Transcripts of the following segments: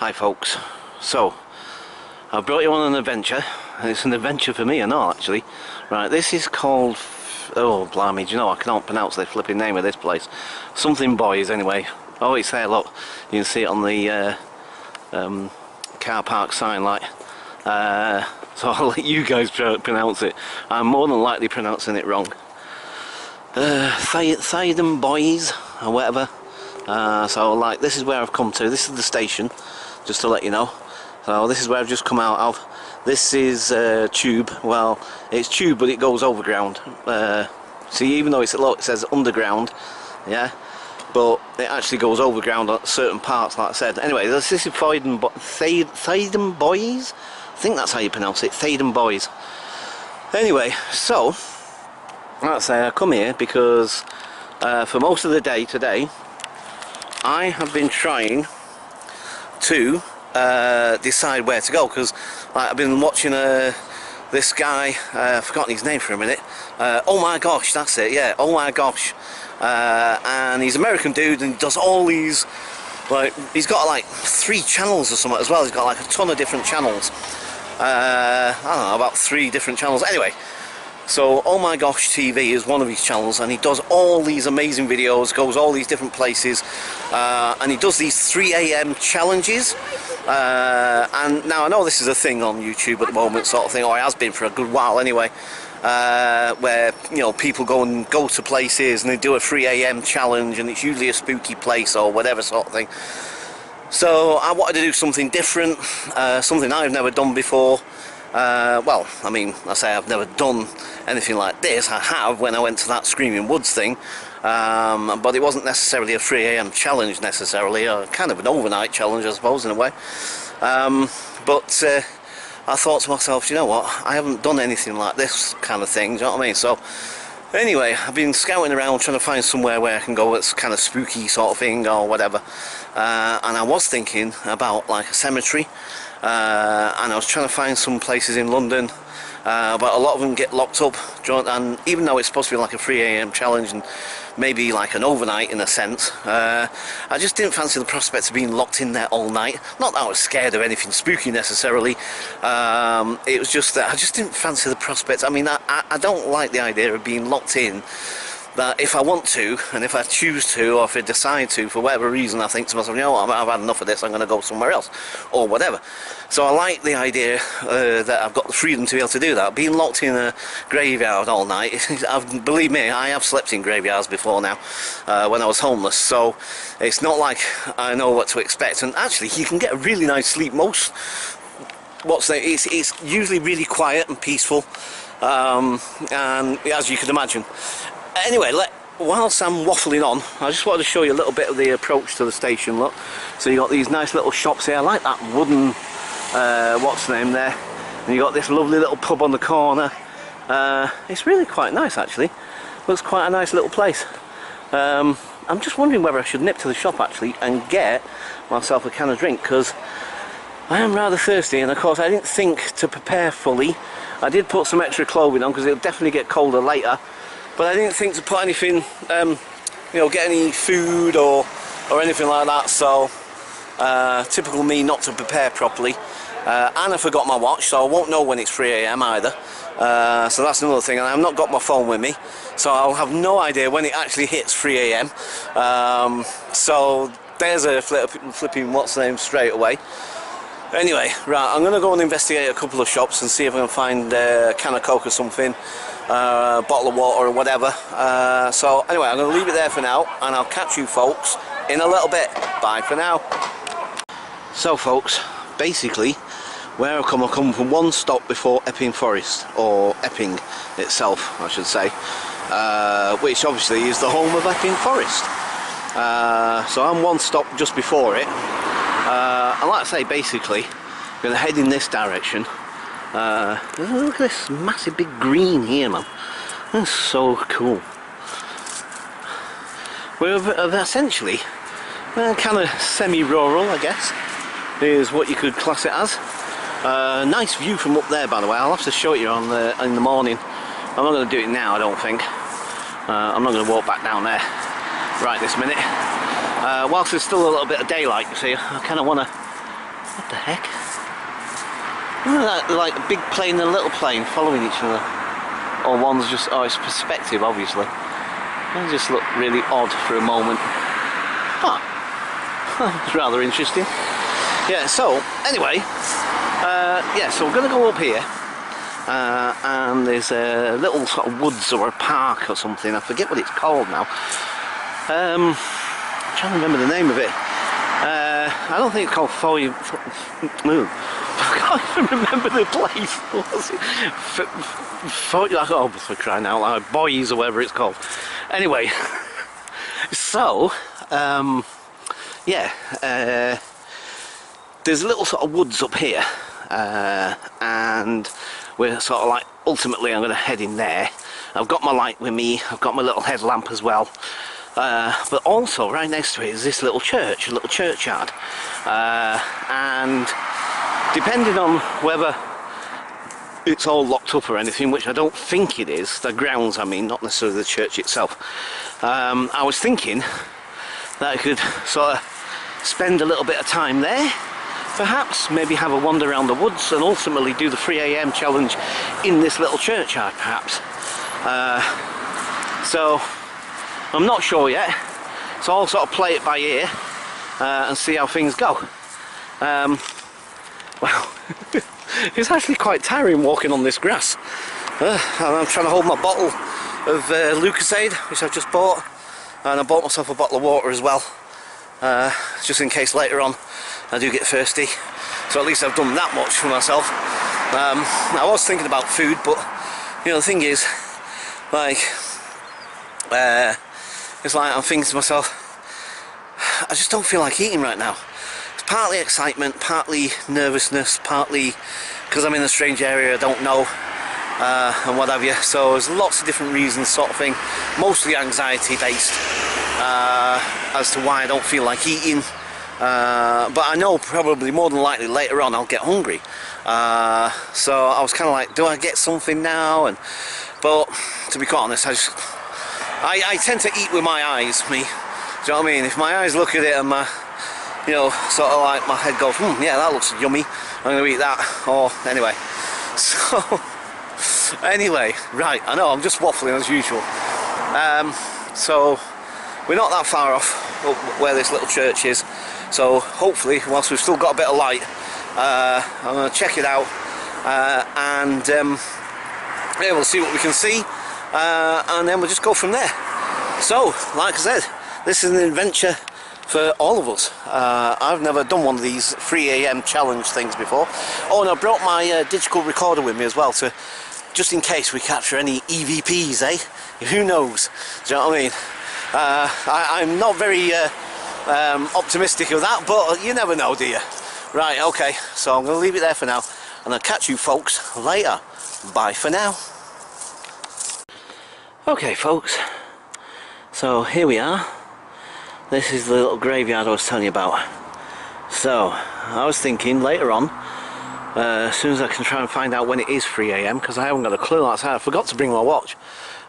Hi folks, so I brought you on an adventure, and it's an adventure for me and all actually. Right, this is called, oh blimey, do you know I can't pronounce the flipping name of this place. Something Boys anyway. Oh, it's there, look, you can see it on the car park sign light. So I'll let you guys pronounce it. I'm more than likely pronouncing it wrong. Thaiden Boys or whatever. So like, this is where I've come to. This is the station, just to let you know. So this is where I've just come out of. This is tube. Well, it's tube, but it goes overground. See, even though it says underground, yeah, but it actually goes overground at certain parts, like I said. Anyway, this is Thaiden Boys. I think that's how you pronounce it, Thaiden Boys. Anyway, so like I say, I come here because for most of the day today, I have been trying to decide where to go, because like, I've been watching this guy, I've forgotten his name for a minute. Oh my gosh, that's it, yeah, oh my gosh. And he's an American dude, and he does all these, like, he's got like 3 channels or something as well. He's got like a ton of different channels. I don't know, about 3 different channels. Anyway, so Oh My Gosh TV is one of his channels, and he does all these amazing videos, goes all these different places, and he does these 3 AM challenges. And now I know this is a thing on YouTube at the moment, sort of thing, or it has been for a good while anyway, where, you know, people go to places and they do a 3 AM challenge, and it's usually a spooky place or whatever sort of thing. So I wanted to do something different, something I've never done before. Well, I mean, I say I've never done anything like this. I have when I went to that Screaming Woods thing, but it wasn't necessarily a 3 AM challenge necessarily, kind of an overnight challenge I suppose in a way. But I thought to myself, you know what, I haven't done anything like this kind of thing, do you know what I mean? So anyway, I've been scouting around trying to find somewhere where I can go that's kind of spooky sort of thing or whatever, and I was thinking about like a cemetery. And I was trying to find some places in London, but a lot of them get locked up, and even though it's supposed to be like a 3 AM challenge and maybe like an overnight in a sense, I just didn't fancy the prospect of being locked in there all night. Not that I was scared of anything spooky necessarily, it was just that I just didn't fancy the prospect. I mean, I don't like the idea of being locked in, that if I want to, and if I choose to, or if I decide to, for whatever reason, I think to myself, you know what, I've had enough of this, I'm going to go somewhere else, or whatever. So I like the idea that I've got the freedom to be able to do that. Being locked in a graveyard all night, believe me, I have slept in graveyards before now, when I was homeless, so it's not like I know what to expect. And actually, you can get a really nice sleep. It's usually really quiet and peaceful, and as you can imagine. Anyway, whilst I'm waffling on, I just wanted to show you a little bit of the approach to the station. Look, so you got these nice little shops here. I like that wooden, what's the name there, and you got this lovely little pub on the corner. It's really quite nice actually. Looks quite a nice little place. I'm just wondering whether I should nip to the shop actually and get myself a can of drink, because I am rather thirsty, and of course I didn't think to prepare fully. I did put some extra clothing on because it'll definitely get colder later. But I didn't think to put anything, you know, get any food or anything like that. So typical me not to prepare properly, and I forgot my watch, so I won't know when it's 3 AM either. So that's another thing, and I've not got my phone with me, so I'll have no idea when it actually hits 3 AM. So there's a flipping what's the name straight away. Anyway, right, I'm going to go and investigate a couple of shops and see if I can find a can of Coke or something, a bottle of water or whatever. So anyway, I'm going to leave it there for now, and I'll catch you folks in a little bit. Bye for now. So folks, basically where I've come from one stop before Epping Forest, or Epping itself I should say, which obviously is the home of Epping Forest. So I'm one stop just before it. And like I say, basically I'm going to head in this direction. Look at this massive big green here, man. That's so cool. We're essentially kind of semi-rural, I guess, is what you could class it as. Nice view from up there, by the way. I'll have to show it you in the morning. I'm not going to do it now, I don't think. I'm not going to walk back down there right this minute. Whilst there's still a little bit of daylight, you see, I kind of want to What the heck? Isn't that like a big plane and a little plane following each other? Or one's just, oh, it's perspective obviously. They just look really odd for a moment. Huh. It's rather interesting. Yeah, so anyway, yeah, so we're going to go up here. And there's a little sort of woods or a park or something, I forget what it's called now. I'm trying to remember the name of it. I don't think it's called Foy. I can't even remember the place. What's it? Oh, for crying out loud, Boys or whatever it's called. Anyway, so yeah, there's a little sort of woods up here, and we're sort of like, ultimately I'm going to head in there. I've got my light with me, I've got my little headlamp as well, but also right next to it is this little church, a little churchyard, and depending on whether it's all locked up or anything, which I don't think it is, the grounds I mean, not necessarily the church itself, I was thinking that I could sort of spend a little bit of time there, perhaps, maybe have a wander around the woods and ultimately do the 3 AM challenge in this little churchyard perhaps. So I'm not sure yet, so I'll sort of play it by ear and see how things go. Well, it's actually quite tiring walking on this grass. And I'm trying to hold my bottle of Lucasade, which I've just bought, and I bought myself a bottle of water as well, just in case later on I do get thirsty. So at least I've done that much for myself. I was thinking about food, but you know, the thing is, like, it's like I'm thinking to myself, I just don't feel like eating right now. It's partly excitement, partly nervousness, partly because I'm in a strange area I don't know, and what have you. So there's lots of different reasons, sort of thing, mostly anxiety based, as to why I don't feel like eating. But I know probably more than likely later on I'll get hungry. So I was kind of like, do I get something now? But to be quite honest, I tend to eat with my eyes, me. Do you know what I mean? If my eyes look at it and my, you know, sort of like my head goes, yeah, that looks yummy, I'm going to eat that. Or anyway, so anyway, right, I know I'm just waffling as usual. So we're not that far off where this little church is. So hopefully, whilst we've still got a bit of light, I'm going to check it out, and yeah, we'll see what we can see, and then we'll just go from there. So, like I said, this is an adventure for all of us. I've never done one of these 3 AM challenge things before. Oh, and I brought my digital recorder with me as well, just in case we capture any EVPs, eh? Who knows? Do you know what I mean? I'm not very optimistic of that, but you never know, do you? Right, okay, so I'm going to leave it there for now, and I'll catch you folks later. Bye for now. Okay folks, so here we are. This is the little graveyard I was telling you about. So I was thinking later on, as soon as I can try and find out when it is 3 AM, because I haven't got a clue outside. I forgot to bring my watch.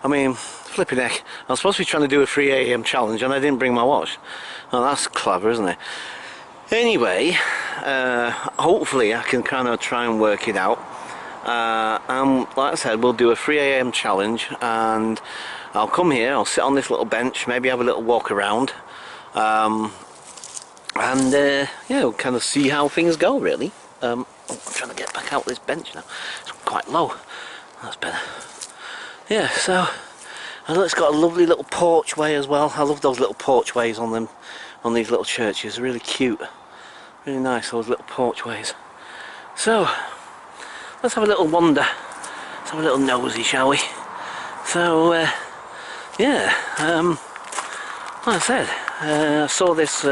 I mean, flipping heck, I was supposed to be trying to do a 3 AM challenge and I didn't bring my watch. Oh, that's clever, isn't it? Anyway, hopefully I can kind of try and work it out. Like I said, we'll do a 3 AM challenge, and I'll come here, I'll sit on this little bench, maybe have a little walk around, and yeah, we'll kind of see how things go, really. Oh, I'm trying to get back out this bench now. It's quite low. That's better. Yeah, so I know it's got a lovely little porchway as well. I love those little porchways on them, on these little churches. They're really cute, really nice, those little porchways. So let's have a little wander. Let's have a little nosy, shall we? So yeah, like I said, I saw this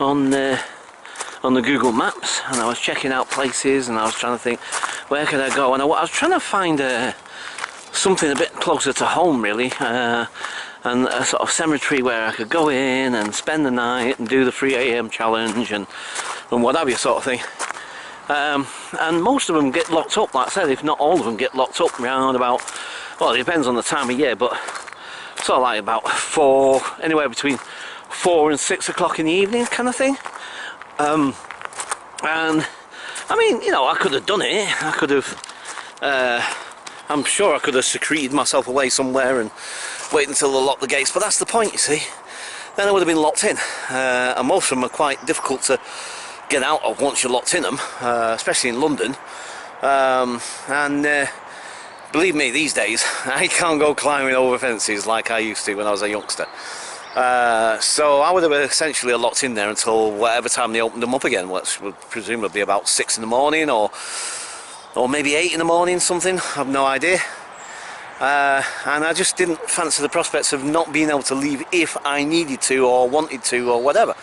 on the Google Maps, and I was checking out places, and I was trying to think, where could I go? And I was trying to find something a bit closer to home, really, and a sort of cemetery where I could go in and spend the night and do the 3 AM challenge and what have you, sort of thing. And most of them get locked up, like I said, if not all of them get locked up round about, well, it depends on the time of year, but sort of like about 4, anywhere between 4 and 6 o'clock in the evening kind of thing. And I mean, you know, I could have done it. I could have, I'm sure I could have secreted myself away somewhere and waited until they locked the gates, but that's the point, you see. Then I would have been locked in, and most of them are quite difficult to get out of once you're locked in them, especially in London. And believe me, these days I can't go climbing over fences like I used to when I was a youngster. So I would have essentially locked in there until whatever time they opened them up again, which would presumably be about 6 in the morning or maybe 8 in the morning, something. I have no idea. And I just didn't fancy the prospects of not being able to leave if I needed to or wanted to or whatever.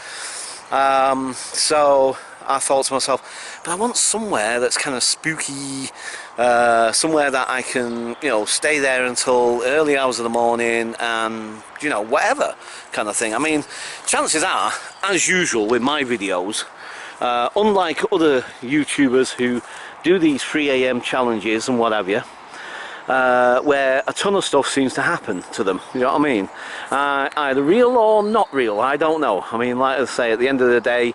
So I thought to myself, but I want somewhere that's kind of spooky, somewhere that I can, you know, stay there until early hours of the morning and, you know, whatever kind of thing. I mean, chances are, as usual with my videos, unlike other YouTubers who do these 3 AM challenges and what have you, where a ton of stuff seems to happen to them, you know what I mean? Either real or not real, I don't know. I mean, like I say, at the end of the day,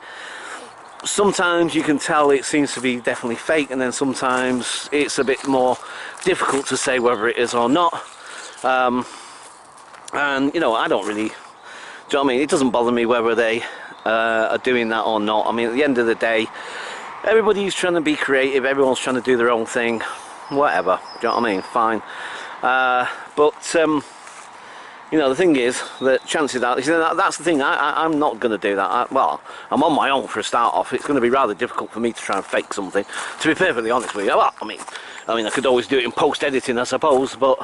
sometimes you can tell it seems to be definitely fake, and then sometimes it's a bit more difficult to say whether it is or not. And, you know, I don't really, do you know what I mean? It doesn't bother me whether they are doing that or not. I mean, at the end of the day, everybody's trying to be creative, everyone's trying to do their own thing, whatever, do you know what I mean? Fine. But you know, the thing is that chances are, that's the thing, I'm not going to do that. Well, I'm on my own for a start off. It's going to be rather difficult for me to try and fake something, to be perfectly honest with you. Well, I mean I could always do it in post-editing, I suppose, but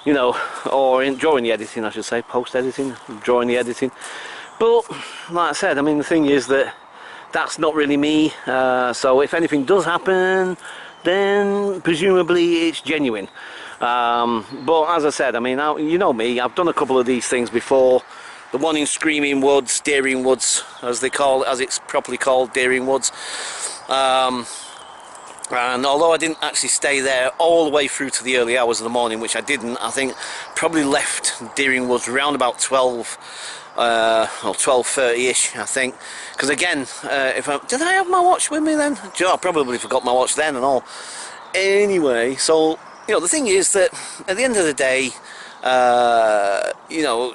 you know, or during the editing, I should say, post-editing, during the editing. But like I said, I mean, the thing is that that's not really me, so if anything does happen, then presumably it's genuine. But as I said, I mean, you know me, I've done a couple of these things before. The one in Screaming Woods, Deering Woods, as they call it, as it's properly called, Deering Woods. And although I didn't actually stay there all the way through to the early hours of the morning, which I didn't, I think probably left Deering Woods around about 12 or 12:30ish, I think. Because again, did I have my watch with me then? Do you know, I probably forgot my watch then and all. Anyway, so you know, the thing is that at the end of the day, you know,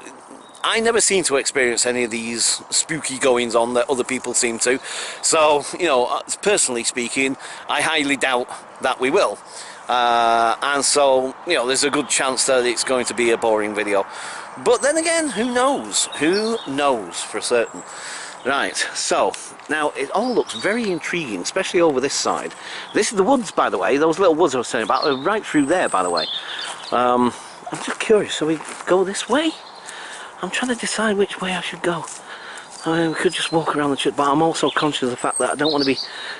I never seem to experience any of these spooky goings on that other people seem to. So, you know, personally speaking, I highly doubt that we will. And so, you know, there's a good chance that it's going to be a boring video. But then again, who knows? Who knows for certain? Right, so now it all looks very intriguing, especially over this side. This is the woods, by the way. Those little woods I was saying about are right through there, by the way. I'm just curious, so we go this way? I'm trying to decide which way I should go. I mean, we could just walk around the church, but I'm also conscious of the fact that I don't want to be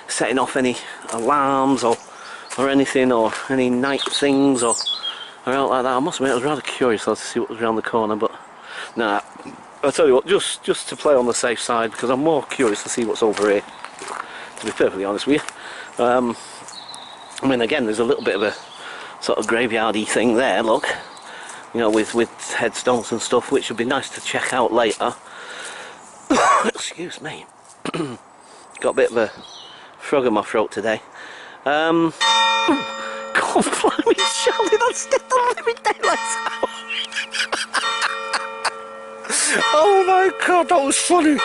setting off any alarms or anything, or any night things or out like that. I must admit, I was rather curious though to see what was around the corner, but nah, I'll tell you what, just to play on the safe side, because I'm more curious to see what's over here, to be perfectly honest with you. I mean, again, there's a little bit of a sort of graveyardy thing there, look, you know, with headstones and stuff, which would be nice to check out later. Excuse me. Got a bit of a frog in my throat today. God blimey, Charlie, that scared the living daylights out. Oh my god, that was funny.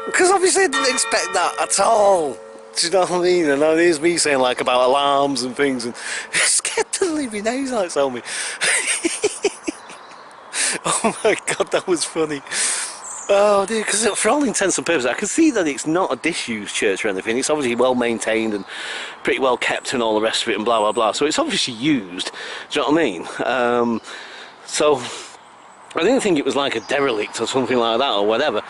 Because obviously I didn't expect that at all. Do you know what I mean? And now here's me saying like about alarms and things, and it scared the living daylights out of me. Oh my god, that was funny. Oh dear, because for all intents and purposes, I can see that it's not a disused church or anything. It's obviously well maintained and pretty well kept and all the rest of it and blah blah blah. So it's obviously used. Do you know what I mean? So I didn't think it was like a derelict or something like that or whatever.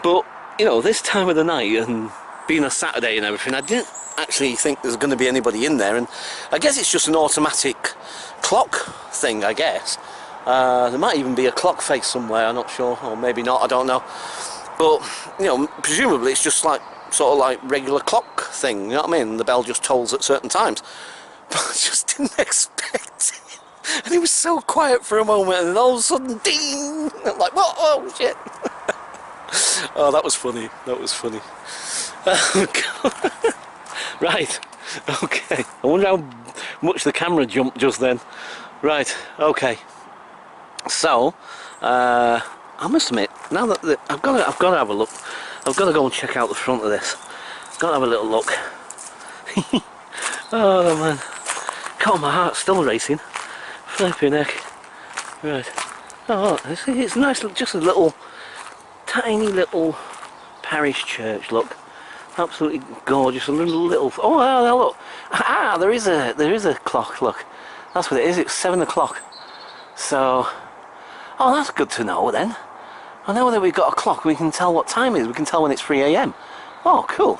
But you know, this time of the night and being a Saturday and everything, I didn't actually think there's going to be anybody in there. And I guess it's just an automatic clock thing, I guess. There might even be a clock face somewhere, I'm not sure, or maybe not, I don't know. But, you know, presumably it's just like, sort of like regular clock thing, you know what I mean? The bell just tolls at certain times. But I just didn't expect it. And it was so quiet for a moment, and then all of a sudden, ding! I'm like, whoa, oh shit! Oh, that was funny. That was funny. Right. Okay. I wonder how much the camera jumped just then. Right. Okay. So, I must admit, now that I've got to have a look. I've got to go and check out the front of this. Got to have a little look. Oh man. God, my heart's still racing. Flipping heck. Right. Oh, it's nice. Just a little, tiny little parish church. Look. Absolutely gorgeous. A little. Oh, look. Ah, there is a clock. Look, that's what it is. It's 7 o'clock. So, oh, that's good to know then. I know that we've got a clock. We can tell what time it is. We can tell when it's 3 a.m. Oh, cool.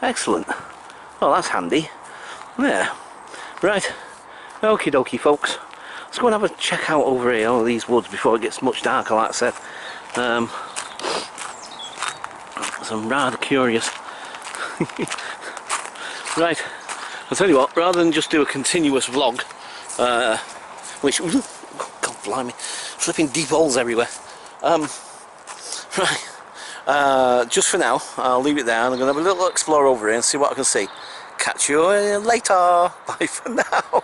Excellent. Oh, that's handy. Yeah. Right. Okie dokie, folks. Let's go and have a check out over here, all these woods, before it gets much darker, like I said. So I'm rather curious. Right, I'll tell you what, rather than just do a continuous vlog, which, God blimey, flipping deep holes everywhere. Right, just for now, I'll leave it there, and I'm going to have a little explore over here and see what I can see. Catch you later, bye for now.